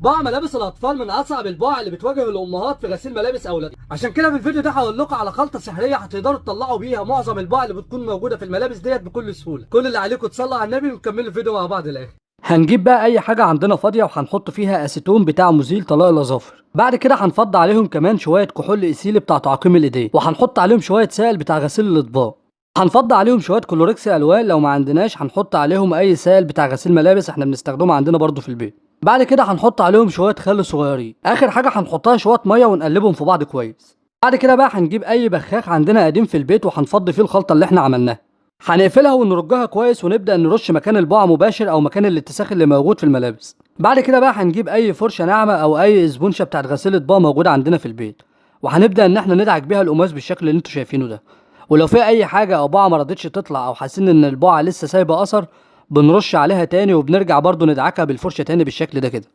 بقع ملابس الاطفال من اصعب البقع اللي بتواجه الامهات في غسيل ملابس اولادهم. عشان كده في الفيديو ده هقول لكم على خلطه سحريه هتقدروا تطلعوا بيها معظم البقع اللي بتكون موجوده في الملابس ديت بكل سهوله. كل اللي عليكم تصلوا على النبي ونكمل الفيديو مع بعض للاخر. هنجيب بقى اي حاجه عندنا فاضيه وهنحط فيها اسيتون بتاع مزيل طلاء الاظافر. بعد كده هنفض عليهم كمان شويه كحول ايثيلي بتاع تعقيم الايدين، وهنحط عليهم شويه سائل بتاع غسيل الاطباق. هنفض عليهم شويه كلوركس الوان، لو ما عندناش هنحط عليهم اي سائل بتاع غسيل ملابس احنا بنستخدمه عندنا برضو في البيت. بعد كده هنحط عليهم شويه خل صغيرين. اخر حاجه هنحطها شويه ميه ونقلبهم في بعض كويس. بعد كده بقى هنجيب اي بخاخ عندنا قديم في البيت وهنفضي فيه الخلطه اللي احنا عملناها. هنقفلها ونرجها كويس ونبدا نرش مكان البقع مباشر او مكان الاتساخ اللي موجود في الملابس. بعد كده بقى هنجيب اي فرشه ناعمه او اي اسبونشه بتاعت غسيل اطباق موجوده عندنا في البيت، وهنبدا ان احنا ندعك بيها القماش بالشكل اللي انتوا شايفينه ده. ولو في اي حاجه او بقعه ما رضتش تطلع او حاسين ان البقعه لسه سايبه اثر، بنرش عليها تاني وبنرجع برضو ندعكها بالفرشه تاني بالشكل ده كده.